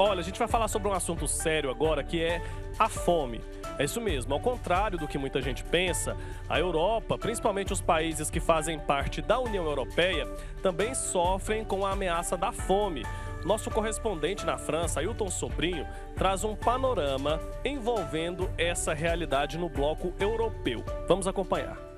Olha, a gente vai falar sobre um assunto sério agora, que é a fome. É isso mesmo, ao contrário do que muita gente pensa, a Europa, principalmente os países que fazem parte da União Europeia, também sofrem com a ameaça da fome. Nosso correspondente na França, Ailton Sobrinho, traz um panorama envolvendo essa realidade no bloco europeu. Vamos acompanhar.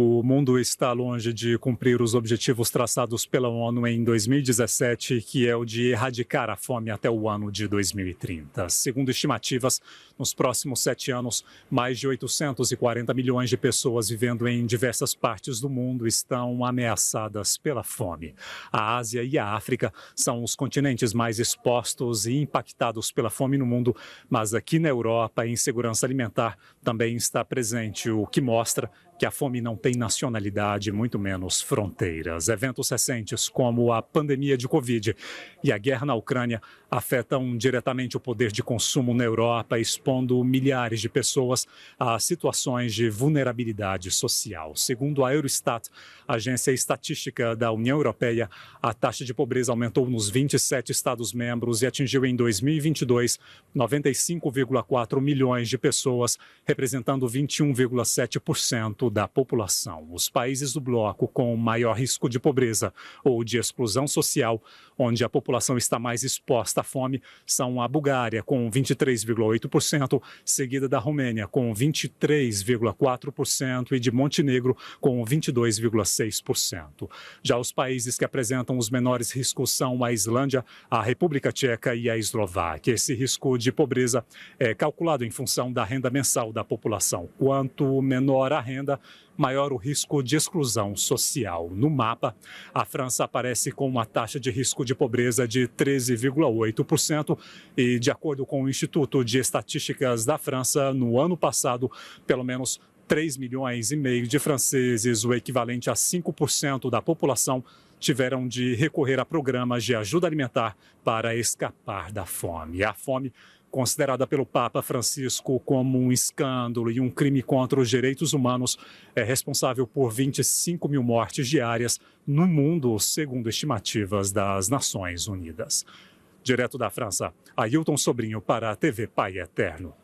O mundo está longe de cumprir os objetivos traçados pela ONU em 2017, que é o de erradicar a fome até o ano de 2030. Segundo estimativas, nos próximos 7 anos, mais de 840 milhões de pessoas vivendo em diversas partes do mundo estão ameaçadas pela fome. A Ásia e a África são os continentes mais expostos e impactados pela fome no mundo, mas aqui na Europa, a insegurança alimentar também está presente, o que mostra que a fome não tem nacionalidade, muito menos fronteiras. Eventos recentes, como a pandemia de Covid e a guerra na Ucrânia, afetam diretamente o poder de consumo na Europa, expondo milhares de pessoas a situações de vulnerabilidade social. Segundo a Eurostat, a agência estatística da União Europeia, a taxa de pobreza aumentou nos 27 Estados-membros e atingiu em 2022 95,4 milhões de pessoas, representando 21,7% da população. Os países do bloco com maior risco de pobreza ou de exclusão social, onde a população está mais exposta à fome, são a Bulgária, com 23,8%, seguida da Romênia, com 23,4% e de Montenegro, com 22,6%. Já os países que apresentam os menores riscos são a Islândia, a República Tcheca e a Eslováquia. Esse risco de pobreza é calculado em função da renda mensal da população. Quanto menor a renda, maior o risco de exclusão social. No mapa, a França aparece com uma taxa de risco de pobreza de 13,8% e, de acordo com o Instituto de Estatísticas da França, no ano passado, pelo menos 3,5 milhões de franceses, o equivalente a 5% da população, tiveram de recorrer a programas de ajuda alimentar para escapar da fome. A fome, considerada pelo Papa Francisco como um escândalo e um crime contra os direitos humanos, é responsável por 25 mil mortes diárias no mundo, segundo estimativas das Nações Unidas. Direto da França, Ailton Sobrinho para a TV Pai Eterno.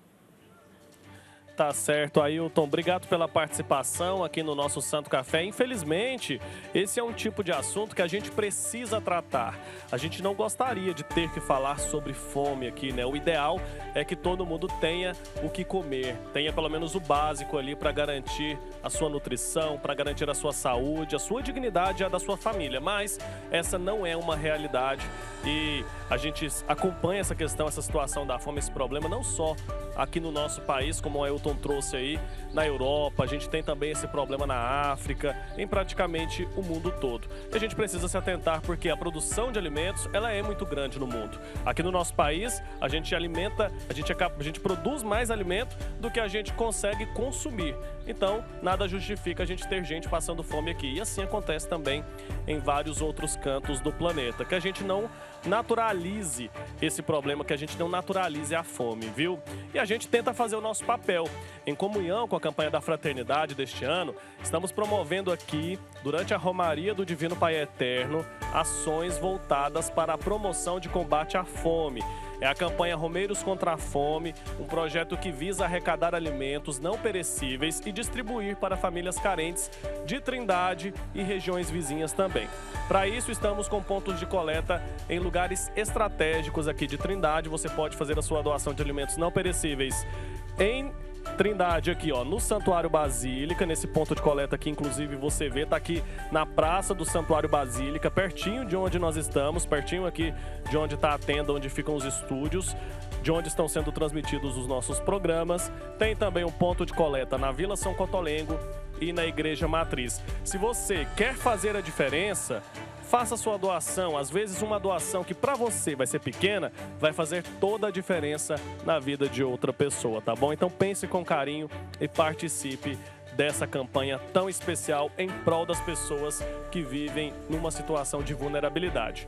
Tá certo, Ailton. Obrigado pela participação aqui no nosso Santo Café. Infelizmente, esse é um tipo de assunto que a gente precisa tratar. A gente não gostaria de ter que falar sobre fome aqui, né? O ideal é que todo mundo tenha o que comer, tenha pelo menos o básico ali para garantir a sua nutrição, para garantir a sua saúde, a sua dignidade e a da sua família. Mas essa não é uma realidade e a gente acompanha essa questão, essa situação da fome, esse problema, não só aqui no nosso país, como o Ailton trouxe aí, na Europa. A gente tem também esse problema na África, em praticamente o mundo todo. E a gente precisa se atentar porque a produção de alimentos, ela é muito grande no mundo. Aqui no nosso país, a gente produz mais alimento do que a gente consegue consumir. Então, nada justifica a gente ter gente passando fome aqui. E assim acontece também em vários outros cantos do planeta. Que a gente não naturalize esse problema, que a gente não naturalize a fome, viu? E a gente tenta fazer o nosso papel. Em comunhão com a campanha da Fraternidade deste ano, estamos promovendo aqui, durante a Romaria do Divino Pai Eterno, ações voltadas para a promoção de combate à fome. É a campanha Romeiros contra a Fome, um projeto que visa arrecadar alimentos não perecíveis e distribuir para famílias carentes de Trindade e regiões vizinhas também. Para isso, estamos com pontos de coleta em lugares estratégicos aqui de Trindade. Você pode fazer a sua doação de alimentos não perecíveis em Trindade, aqui ó, no Santuário Basílica, nesse ponto de coleta aqui, inclusive você vê, tá aqui na Praça do Santuário Basílica, pertinho de onde nós estamos, pertinho aqui de onde está a tenda, onde ficam os estúdios, de onde estão sendo transmitidos os nossos programas. Tem também um ponto de coleta na Vila São Cotolengo e na Igreja Matriz. Se você quer fazer a diferença, faça sua doação. Às vezes uma doação que para você vai ser pequena, vai fazer toda a diferença na vida de outra pessoa, tá bom? Então pense com carinho e participe dessa campanha tão especial em prol das pessoas que vivem numa situação de vulnerabilidade.